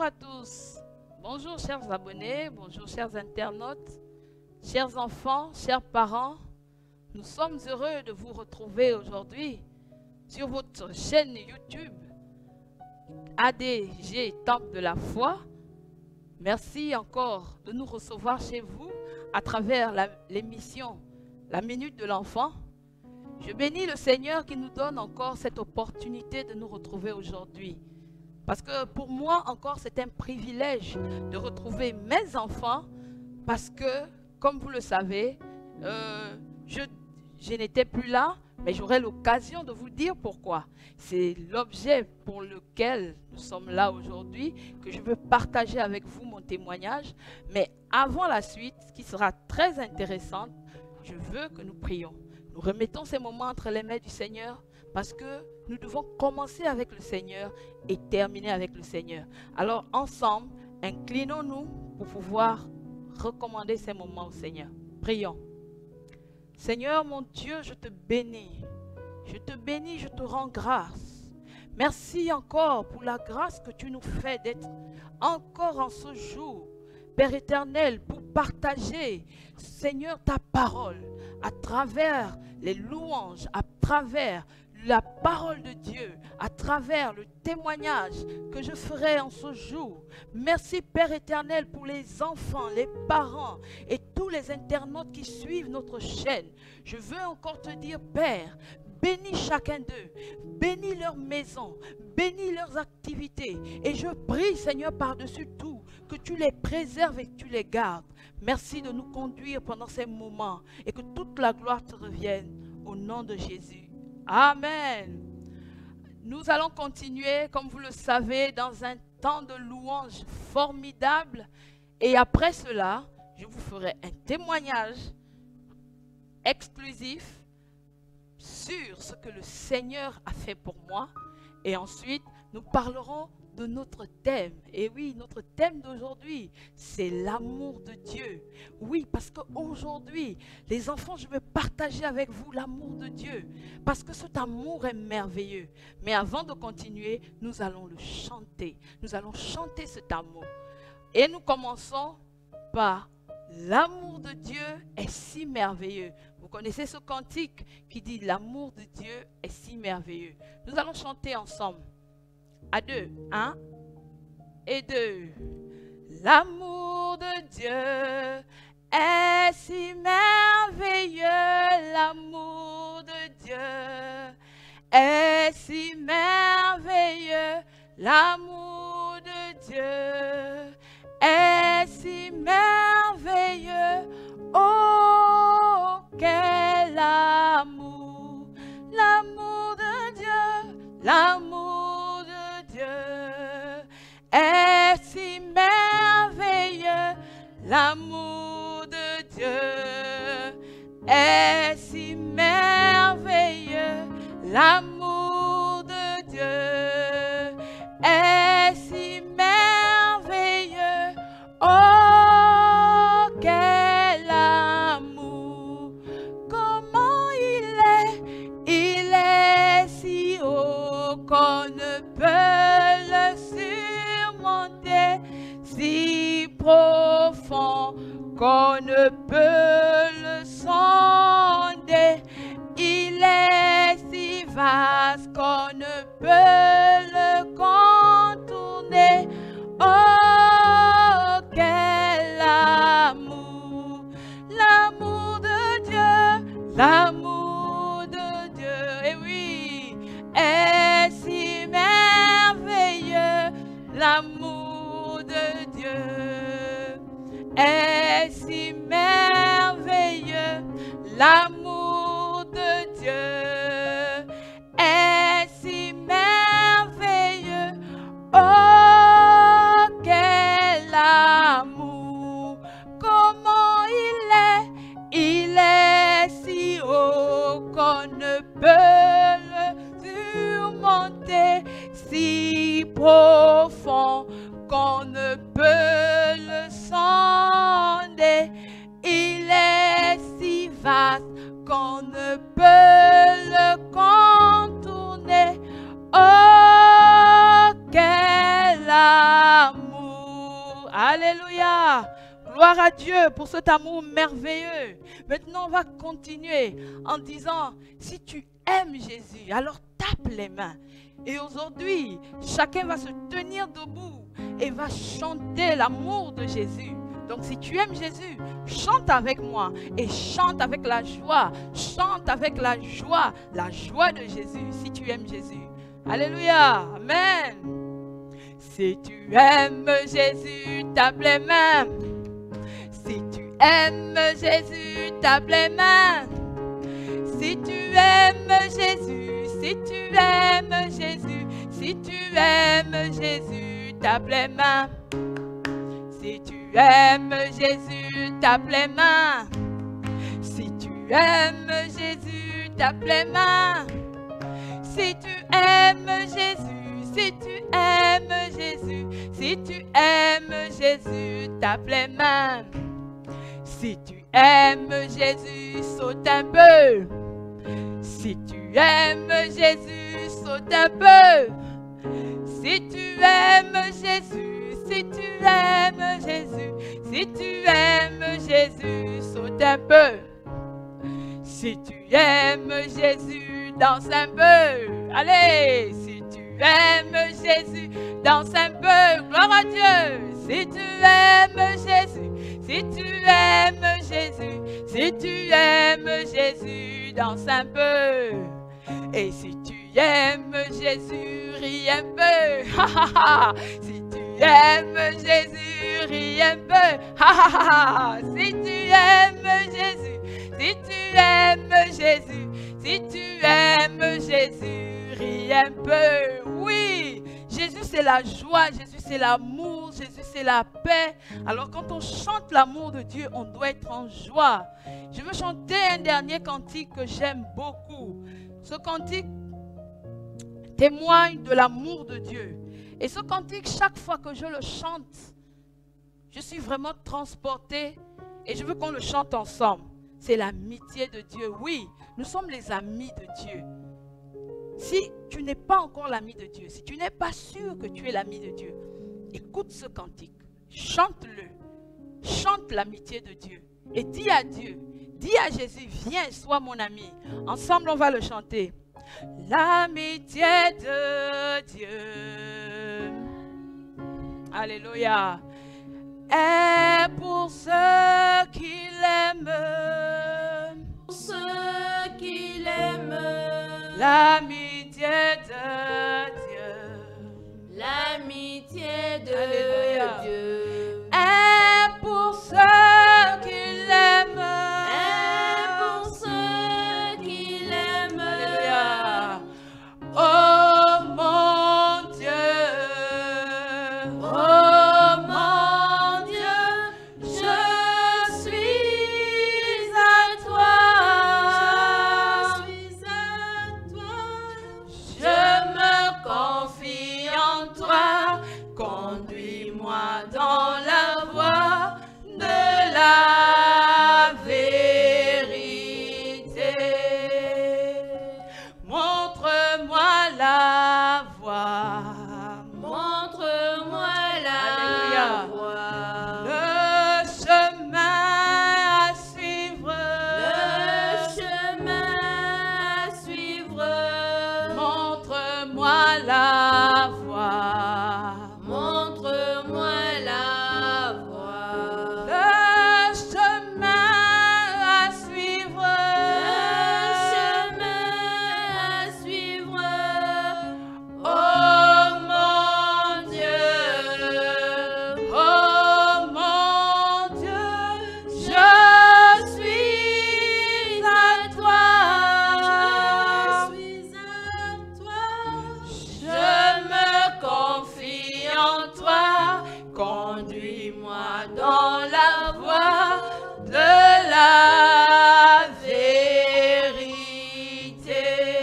Bonjour à tous. Bonjour chers abonnés, bonjour chers internautes, chers enfants, chers parents. Nous sommes heureux de vous retrouver aujourd'hui sur votre chaîne YouTube ADG Temple de la Foi. Merci encore de nous recevoir chez vous à travers l'émission La Minute de l'Enfant. Je bénis le Seigneur qui nous donne encore cette opportunité de nous retrouver aujourd'hui. Parce que pour moi encore c'est un privilège de retrouver mes enfants parce que, comme vous le savez, je n'étais plus là, mais j'aurai l'occasion de vous dire pourquoi. C'est l'objet pour lequel nous sommes là aujourd'hui, que je veux partager avec vous mon témoignage. Mais avant la suite, qui sera très intéressante, je veux que nous prions. Nous remettons ces moments entre les mains du Seigneur parce que nous devons commencer avec le Seigneur et terminer avec le Seigneur. Alors ensemble, inclinons-nous pour pouvoir recommander ces moments au Seigneur. Prions. Seigneur mon Dieu, je te bénis. Je te bénis, je te rends grâce. Merci encore pour la grâce que tu nous fais d'être encore en ce jour, Père éternel, pour partager, Seigneur, ta parole à travers les louanges, à travers la parole de Dieu, à travers le témoignage que je ferai en ce jour. Merci Père éternel pour les enfants, les parents et tous les internautes qui suivent notre chaîne. Je veux encore te dire, Père, bénis chacun d'eux, bénis leur maison, bénis leurs activités. Et je prie, Seigneur, par-dessus tout, que tu les préserves et que tu les gardes. Merci de nous conduire pendant ces moments et que toute la gloire te revienne au nom de Jésus. Amen. Nous allons continuer, comme vous le savez, dans un temps de louange formidable. Et après cela, je vous ferai un témoignage exclusif sur ce que le Seigneur a fait pour moi. Et ensuite, nous parlerons de notre thème. Et oui, notre thème d'aujourd'hui, c'est l'amour de Dieu. Oui, parce qu'aujourd'hui, les enfants, je veux partager avec vous l'amour de Dieu. Parce que cet amour est merveilleux. Mais avant de continuer, nous allons le chanter. Nous allons chanter cet amour. Et nous commençons par l'amour de Dieu est si merveilleux. Vous connaissez ce cantique qui dit l'amour de Dieu est si merveilleux. Nous allons chanter ensemble. À deux, 1 et 2. L'amour de Dieu est si merveilleux. L'amour de Dieu est si merveilleux. L'amour de Dieu est si merveilleux. Oh, quel amour! L'amour de Dieu, l'amour de Dieu est si merveilleux. L'amour de Dieu est si merveilleux. L'amour de Dieu est si merveilleux. Oh, quel amour! Comment il est si haut qu'on ne peut le surmonter, si profond qu'on ne peut le sonder. Il est si vaste qu'on ne peut le contourner. Oh, quel amour! L'amour de Dieu, l'amour de Dieu, et oui, est si merveilleux. L'amour de Dieu est si merveilleux. L'amour de Dieu est si merveilleux. Oh, quel amour! Comment il est si haut qu'on ne peut le surmonter, si profond qu'on ne peut le sonder. Alléluia. Gloire à Dieu pour cet amour merveilleux. Maintenant, on va continuer en disant, si tu aimes Jésus, alors tape les mains. Et aujourd'hui, chacun va se tenir debout et va chanter l'amour de Jésus. Donc si tu aimes Jésus, chante avec moi et chante avec la joie. Chante avec la joie de Jésus, si tu aimes Jésus. Alléluia, amen. Si tu aimes Jésus, tape les mains. Si tu aimes Jésus, tape les mains. Si tu aimes Jésus, si tu aimes Jésus, si tu aimes Jésus, tape les mains. Si tu aimes Jésus, tape les mains. Si tu aimes Jésus, tape les mains. Si tu aimes Jésus, si tu aimes Jésus, si tu aimes Jésus, tape les mains. Si tu aimes Jésus, saute un peu. Si tu aimes Jésus, saute un peu. Si tu aimes Jésus, si tu aimes Jésus, si tu aimes Jésus, saute un peu. Si tu aimes Jésus, danse un peu. Allez, si tu aimes Jésus, danse un peu. Gloire à Dieu. Si tu aimes Jésus, si tu aimes Jésus, si tu aimes Jésus, danse un peu. Et si tu aimes Jésus, ris un peu. Si tu aimes Jésus, ris un peu. Si tu aimes Jésus, si tu aimes Jésus, si tu aimes Jésus, ris un peu. Oui, Jésus c'est la joie, Jésus c'est l'amour, Jésus c'est la paix. Alors quand on chante l'amour de Dieu, on doit être en joie. Je veux chanter un dernier cantique que j'aime beaucoup. Ce cantique témoigne de l'amour de Dieu. Et ce cantique, chaque fois que je le chante, je suis vraiment transportée et je veux qu'on le chante ensemble. C'est l'amitié de Dieu. Oui, nous sommes les amis de Dieu. Si tu n'es pas encore l'ami de Dieu, si tu n'es pas sûr que tu es l'ami de Dieu, écoute ce cantique, chante-le, chante l'amitié de Dieu et dis à Dieu, dis à Jésus, viens, sois mon ami. Ensemble, on va le chanter. L'amitié de Dieu, alléluia, est pour ceux qui l'aiment, pour ceux qui l'aiment. L'amitié de Dieu, L'amitié de alléluia, Dieu est pour ceux qui l'aiment, est pour ceux qui l'aiment. alléluia. Oh mon Dieu, Oh mon Dieu, je suis à toi. Je suis à toi. je me confie en toi, conduis-moi dans la voie de la vérité. Montre-moi la voie. Montre-moi Alléluia. la voie. Le chemin à suivre. Le chemin à suivre. Montre-moi la voie. Montre-moi la voie. Le chemin à suivre. Le chemin à suivre. Oh mon Dieu, oh mon Dieu, je suis à toi. Je suis à toi. Je me confie en toi, conduis-moi dans la voie de la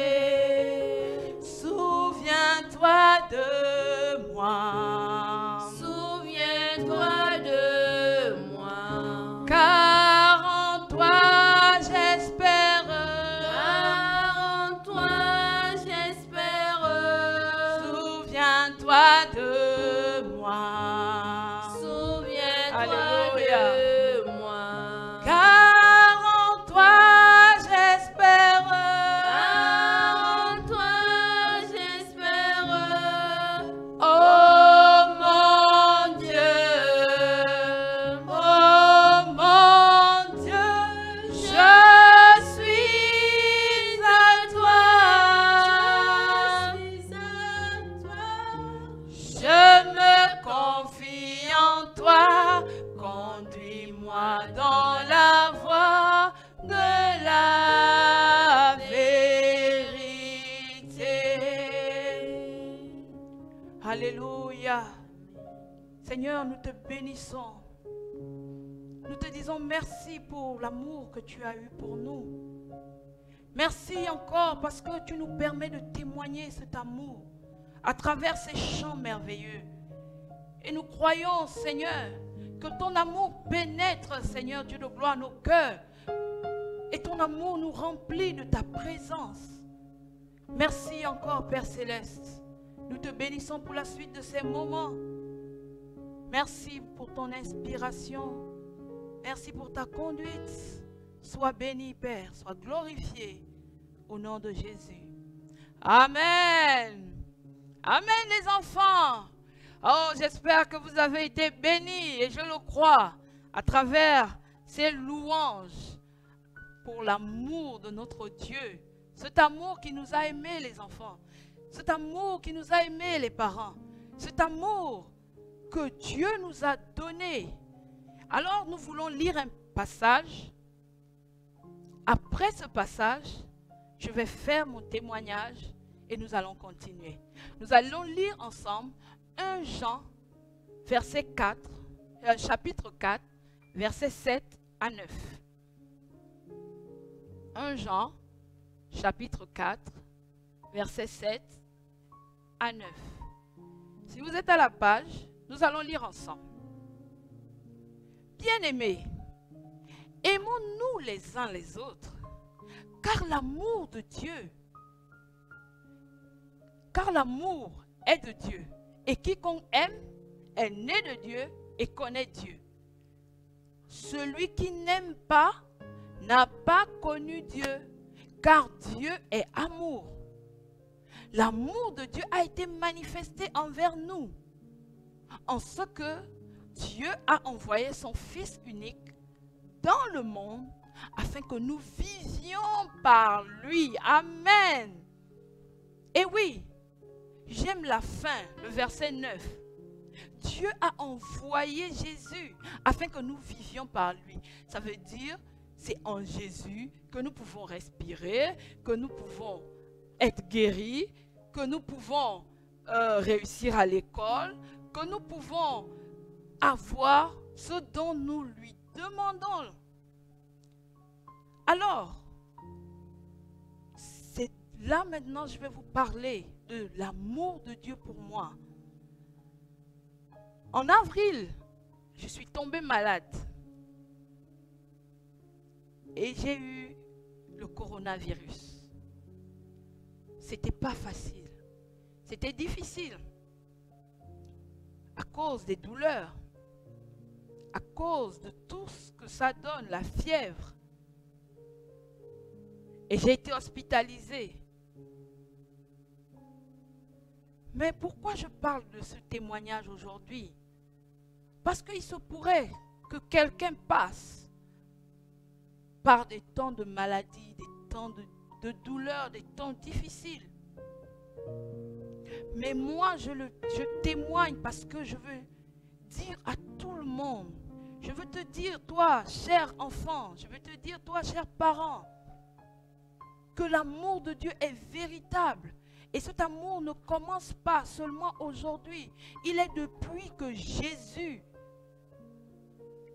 vérité. Souviens-toi de moi, Souviens-toi de moi. car en toi j'espère. Car en toi j'espère. Souviens-toi de moi. Souviens-toi Alléluia. de moi. Car en toi j'espère. Car en toi j'espère. Oh mon Dieu, je suis à toi. Je me confie en toi. Conduis-moi dans la voie de la vérité. Alléluia. Seigneur, nous te bénissons. Nous te disons merci pour l'amour que tu as eu pour nous. Merci encore parce que tu nous permets de témoigner cet amour à travers ces chants merveilleux. Et nous croyons, Seigneur, que ton amour pénètre, Seigneur Dieu de gloire, nos cœurs. Et ton amour nous remplit de ta présence. Merci encore, Père Céleste. Nous te bénissons pour la suite de ces moments. Merci pour ton inspiration. Merci pour ta conduite. Sois béni, Père. Sois glorifié au nom de Jésus. Amen. Amen, les enfants. Oh, j'espère que vous avez été bénis, et je le crois, à travers ces louanges pour l'amour de notre Dieu. Cet amour qui nous a aimés, les enfants. Cet amour qui nous a aimés, les parents. Cet amour que Dieu nous a donné. Alors, nous voulons lire un passage. Après ce passage, je vais faire mon témoignage et nous allons continuer. Nous allons lire ensemble 1 Jean, verset 4, chapitre 4, versets 7 à 9. 1 Jean, chapitre 4, versets 7 à 9. Si vous êtes à la page, nous allons lire ensemble. Bien-aimés, aimons-nous les uns les autres, car l'amour est de Dieu. Et quiconque aime est né de Dieu et connaît Dieu. Celui qui n'aime pas n'a pas connu Dieu, car Dieu est amour. L'amour de Dieu a été manifesté envers nous, en ce que Dieu a envoyé son Fils unique dans le monde, afin que nous vivions par lui. Amen. Et oui, j'aime la fin, le verset 9. Dieu a envoyé Jésus afin que nous vivions par lui. Ça veut dire, c'est en Jésus que nous pouvons respirer, que nous pouvons être guéris, que nous pouvons réussir à l'école, que nous pouvons avoir ce dont nous lui demandons. Alors, c'est là maintenant je vais vous parler de l'amour de Dieu pour moi. En avril, je suis tombée malade et j'ai eu le coronavirus. C'était pas facile, c'était difficile à cause des douleurs, à cause de tout ce que ça donne, la fièvre. Et j'ai été hospitalisée. Mais pourquoi je parle de ce témoignage aujourd'hui? Parce qu'il se pourrait que quelqu'un passe par des temps de maladie, des temps de douleur, des temps difficiles. Mais moi, je témoigne parce que je veux dire à tout le monde, je veux te dire, toi, cher enfant, je veux te dire, toi, cher parent, que l'amour de Dieu est véritable. Et cet amour ne commence pas seulement aujourd'hui. Il est depuis que Jésus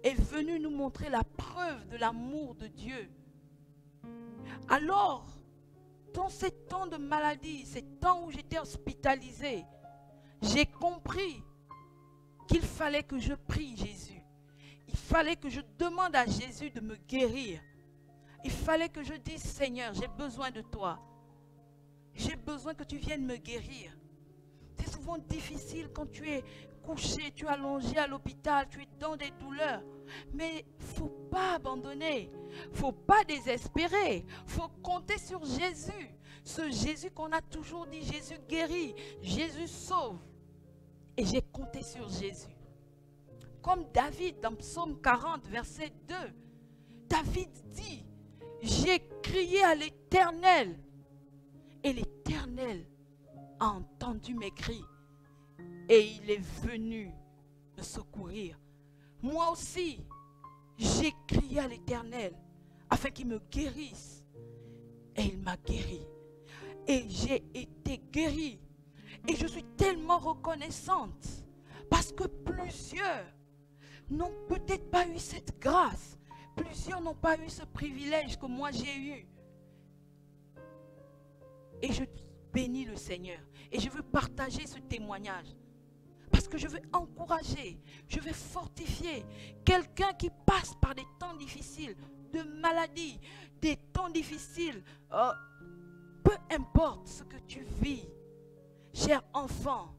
est venu nous montrer la preuve de l'amour de Dieu. Alors, dans ces temps de maladie, ces temps où j'étais hospitalisée, j'ai compris qu'il fallait que je prie Jésus. Il fallait que je demande à Jésus de me guérir. Il fallait que je dise, Seigneur, j'ai besoin de toi. J'ai besoin que tu viennes me guérir. C'est souvent difficile quand tu es couché, tu es allongé à l'hôpital, tu es dans des douleurs. Mais il ne faut pas abandonner, il ne faut pas désespérer, il faut compter sur Jésus. Ce Jésus qu'on a toujours dit, Jésus guérit, Jésus sauve. Et j'ai compté sur Jésus. Comme David dans Psaume 40, verset 2, David dit, j'ai crié à l'Éternel et l'Éternel a entendu mes cris et il est venu me secourir. Moi aussi, j'ai crié à l'Éternel afin qu'il me guérisse et il m'a guéri. Et j'ai été guéri. Et je suis tellement reconnaissante parce que plusieurs n'ont peut-être pas eu cette grâce. Plusieurs n'ont pas eu ce privilège que moi j'ai eu. Et je bénis le Seigneur. Et je veux partager ce témoignage. Parce que je veux encourager, je veux fortifier quelqu'un qui passe par des temps difficiles, de maladies, des temps difficiles. Peu importe ce que tu vis, cher enfant,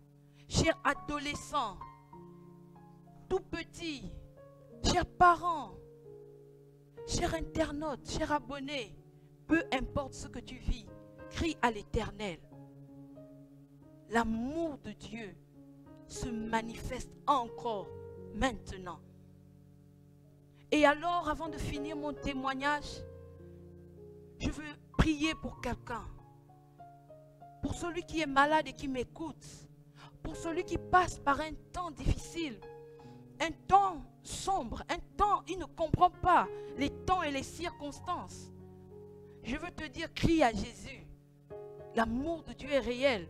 cher adolescent, tout petit, chers parents, cher internaute, cher abonné, peu importe ce que tu vis, crie à l'Éternel. L'amour de Dieu se manifeste encore maintenant. Et alors, avant de finir mon témoignage, je veux prier pour quelqu'un. Pour celui qui est malade et qui m'écoute. Pour celui qui passe par un temps difficile. Un temps sombre. Un temps, il ne comprend pas les temps et les circonstances. Je veux te dire, crie à Jésus. L'amour de Dieu est réel.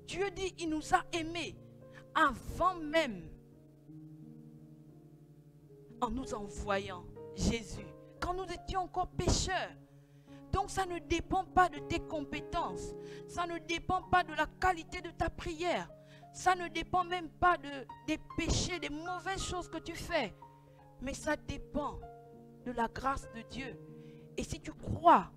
Dieu dit, il nous a aimés avant même, en nous envoyant Jésus, quand nous étions encore pécheurs. Donc ça ne dépend pas de tes compétences, ça ne dépend pas de la qualité de ta prière, ça ne dépend même pas des péchés, des mauvaises choses que tu fais, mais ça dépend de la grâce de Dieu. Et si tu crois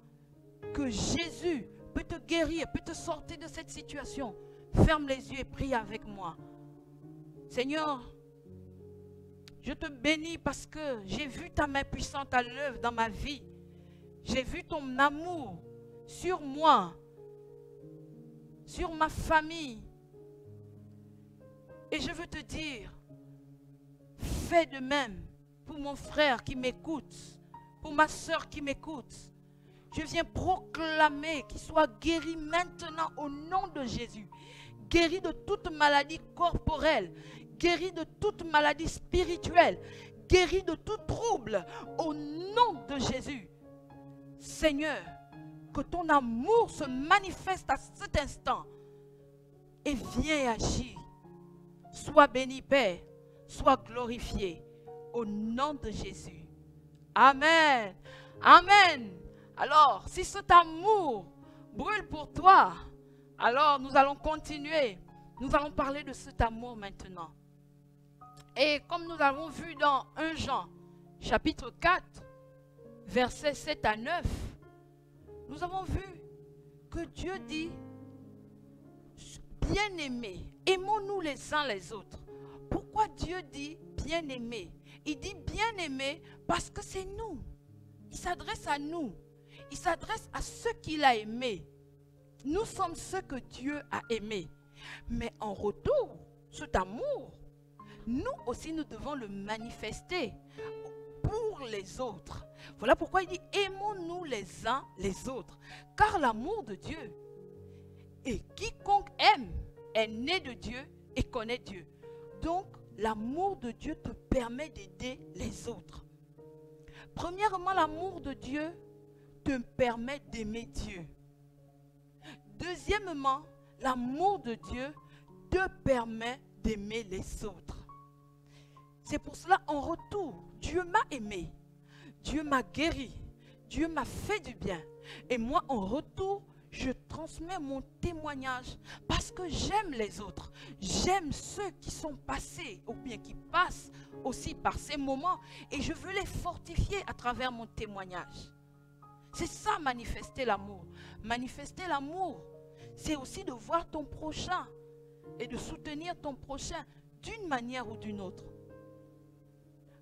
que Jésus peut te guérir, peut te sortir de cette situation, ferme les yeux et prie avec moi. Seigneur, je te bénis parce que j'ai vu ta main puissante à l'œuvre dans ma vie. J'ai vu ton amour sur moi, sur ma famille. Et je veux te dire, fais de même pour mon frère qui m'écoute, pour ma soeur qui m'écoute. Je viens proclamer qu'il soit guéri maintenant au nom de Jésus. Guéri de toute maladie corporelle, guéri de toute maladie spirituelle, guéri de tout trouble au nom de Jésus. Seigneur, que ton amour se manifeste à cet instant et viens agir. Sois béni, Père, sois glorifié au nom de Jésus. Amen. Amen. Alors, si cet amour brûle pour toi, alors nous allons continuer. Nous allons parler de cet amour maintenant. Et comme nous avons vu dans 1 Jean, chapitre 4, versets 7 à 9, nous avons vu que Dieu dit, bien-aimés, aimons-nous les uns les autres. Pourquoi Dieu dit bien-aimés? Il dit bien-aimés parce que c'est nous. Il s'adresse à nous. Il s'adresse à ceux qu'il a aimés. Nous sommes ceux que Dieu a aimés. Mais en retour, cet amour, nous aussi nous devons le manifester pour les autres. Voilà pourquoi il dit aimons-nous les uns les autres. Car l'amour de Dieu, et quiconque aime est né de Dieu et connaît Dieu. Donc l'amour de Dieu te permet d'aider les autres. Premièrement, l'amour de Dieu te permet d'aimer Dieu. Deuxièmement, l'amour de Dieu te permet d'aimer les autres. C'est pour cela, en retour, Dieu m'a aimé, Dieu m'a guéri, Dieu m'a fait du bien. Et moi, en retour, je transmets mon témoignage parce que j'aime les autres. J'aime ceux qui sont passés ou bien qui passent aussi par ces moments et je veux les fortifier à travers mon témoignage. C'est ça, manifester l'amour. Manifester l'amour, c'est aussi de voir ton prochain et de soutenir ton prochain d'une manière ou d'une autre.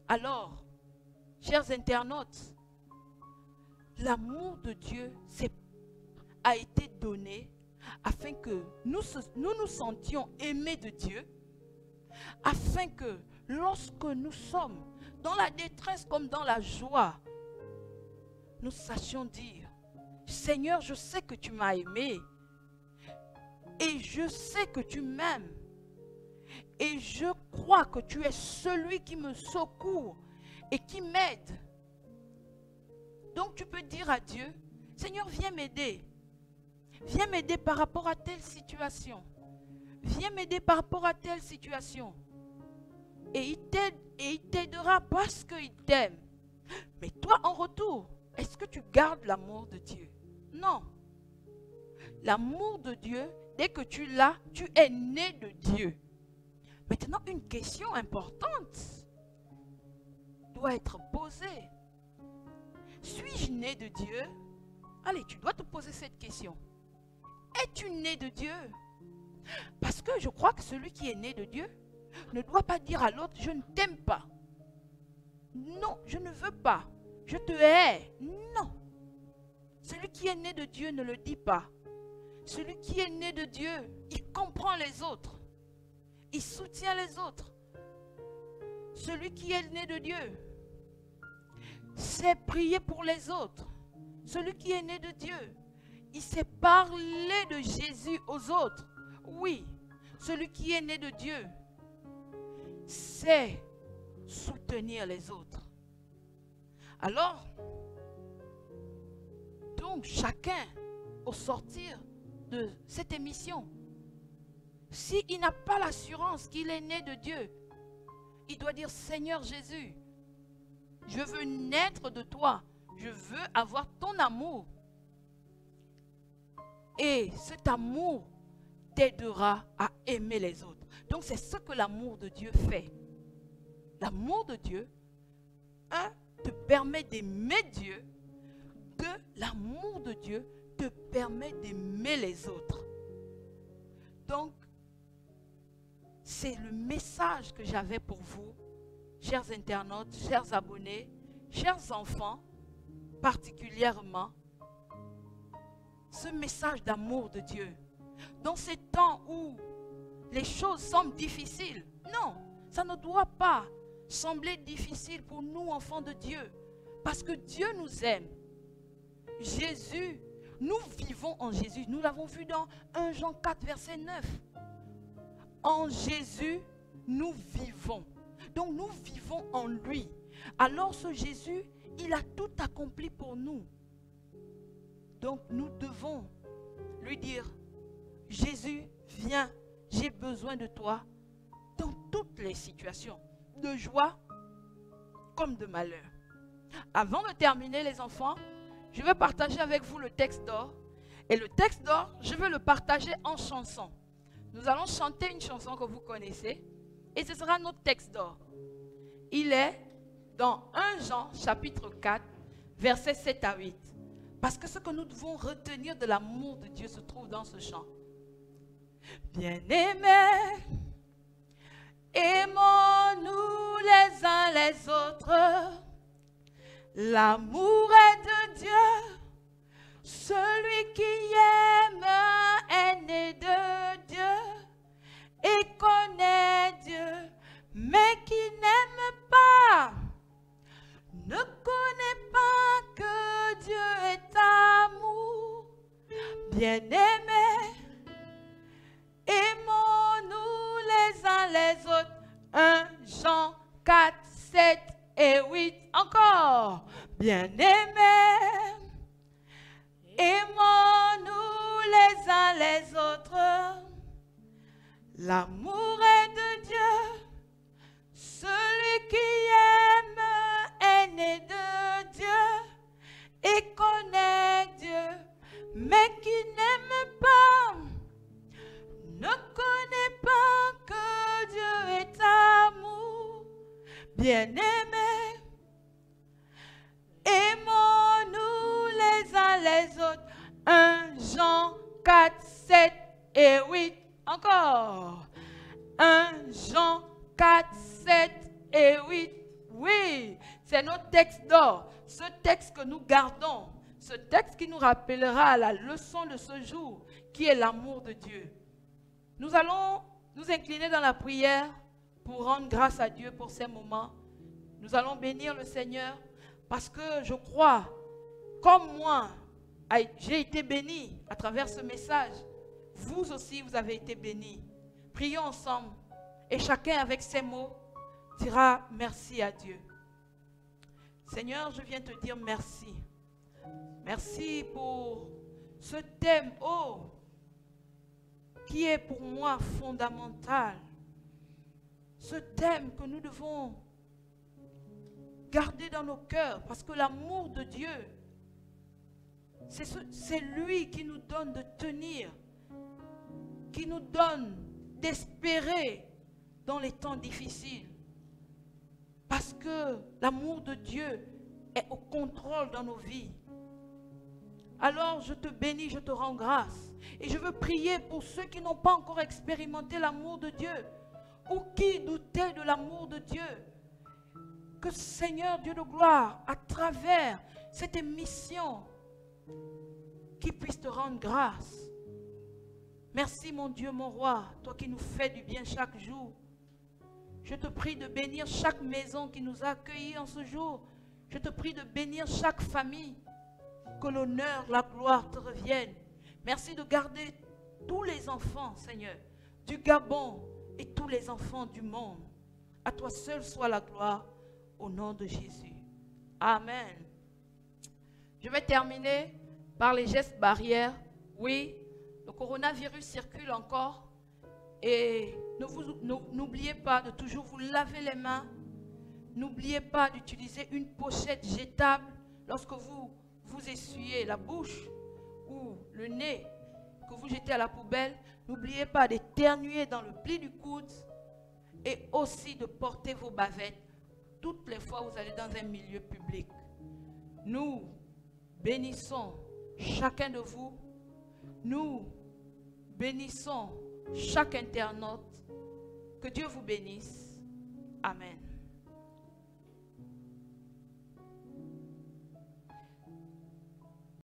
Alors, chers internautes, l'amour de Dieu a été donné afin que nous nous sentions aimés de Dieu, afin que lorsque nous sommes dans la détresse comme dans la joie, nous sachions dire, Seigneur, je sais que tu m'as aimé et je sais que tu m'aimes et je crois que tu es celui qui me secourt et qui m'aide. Donc tu peux dire à Dieu, Seigneur, viens m'aider. Viens m'aider par rapport à telle situation. Viens m'aider par rapport à telle situation. Et il t'aidera parce qu'il t'aime. Mais toi, en retour, est-ce que tu gardes l'amour de Dieu? Non. L'amour de Dieu, dès que tu l'as, tu es né de Dieu. Maintenant, une question importante doit être posée. Suis-je né de Dieu? Allez, tu dois te poser cette question. Es-tu né de Dieu? Parce que je crois que celui qui est né de Dieu ne doit pas dire à l'autre, je ne t'aime pas. Non, je ne veux pas. Je te hais. Non. Celui qui est né de Dieu ne le dit pas. Celui qui est né de Dieu, il comprend les autres. Il soutient les autres. Celui qui est né de Dieu sait prier pour les autres. Celui qui est né de Dieu, il sait parler de Jésus aux autres. Oui, celui qui est né de Dieu sait soutenir les autres. Alors, donc chacun, au sortir de cette émission, s'il n'a pas l'assurance qu'il est né de Dieu, il doit dire, Seigneur Jésus, je veux naître de toi, je veux avoir ton amour. Et cet amour t'aidera à aimer les autres. Donc c'est ce que l'amour de Dieu fait. L'amour de Dieu, te permet d'aimer Dieu. L'amour de Dieu te permet d'aimer les autres. Donc, c'est le message que j'avais pour vous, chers internautes, chers abonnés, chers enfants, particulièrement, ce message d'amour de Dieu. Dans ces temps où les choses semblent difficiles, non, ça ne doit pas sembler difficile pour nous, enfants de Dieu, parce que Dieu nous aime. Jésus, nous vivons en Jésus. Nous l'avons vu dans 1 Jean 4, verset 9. En Jésus, nous vivons. Donc nous vivons en lui. Alors ce Jésus, il a tout accompli pour nous. Donc nous devons lui dire, Jésus, viens, j'ai besoin de toi dans toutes les situations, de joie comme de malheur. Avant de terminer les enfants, je vais partager avec vous le texte d'or. Et le texte d'or, je vais le partager en chanson. Nous allons chanter une chanson que vous connaissez. Et ce sera notre texte d'or. Il est dans 1 Jean chapitre 4, versets 7 à 8. Parce que ce que nous devons retenir de l'amour de Dieu se trouve dans ce chant. Bien-aimés, aimons-nous les uns les autres. L'amour est de Dieu. Celui qui aime est né de Dieu et connaît Dieu. Mais qui n'aime pas ne connaît pas que Dieu est amour. Bien-aimés, aimons-nous les uns les autres. 1 Jean 4, 7 et 8. Encore. Bien-aimés, aimons-nous les uns les autres. L'amour est de Dieu. Celui qui aime est né de Dieu et connaît Dieu. Mais qui n'aime pas ne connaît pas que Dieu est amour. Bien-aimés, aimons-nous les uns les autres. 1 Jean 4, 7 et 8. Encore. 1 Jean 4, 7 et 8. Oui, c'est notre texte d'or. Ce texte que nous gardons. Ce texte qui nous rappellera à la leçon de ce jour, qui est l'amour de Dieu. Nous allons nous incliner dans la prière pour rendre grâce à Dieu pour ces moments. Nous allons bénir le Seigneur parce que je crois, comme moi, j'ai été béni à travers ce message. Vous aussi, vous avez été bénis. Prions ensemble et chacun avec ses mots dira merci à Dieu. Seigneur, je viens te dire merci. Merci pour ce thème, qui est pour moi fondamental. Ce thème que nous devons garder dans nos cœurs parce que l'amour de Dieu, c'est lui qui nous donne de tenir, qui nous donne d'espérer dans les temps difficiles. Parce que l'amour de Dieu est au contrôle dans nos vies. Alors je te bénis, je te rends grâce. Et je veux prier pour ceux qui n'ont pas encore expérimenté l'amour de Dieu ou qui doutaient de l'amour de Dieu. Que Seigneur Dieu de gloire, à travers cette émission, qu'il puisse te rendre grâce. Merci mon Dieu, mon roi, toi qui nous fais du bien chaque jour. Je te prie de bénir chaque maison qui nous a accueillis en ce jour. Je te prie de bénir chaque famille. Que l'honneur, la gloire te reviennent. Merci de garder tous les enfants, Seigneur, du Gabon et tous les enfants du monde. À toi seul soit la gloire au nom de Jésus. Amen. Je vais terminer par les gestes barrières. Oui, le coronavirus circule encore. Et n'oubliez pas de toujours vous laver les mains. N'oubliez pas d'utiliser une pochette jetable lorsque vous essuyez la bouche ou le nez que vous jetez à la poubelle. N'oubliez pas d'éternuer dans le pli du coude et aussi de porter vos bavettes toutes les fois que vous allez dans un milieu public. Nous bénissons chacun de vous. Nous bénissons chaque internaute. Que Dieu vous bénisse. Amen.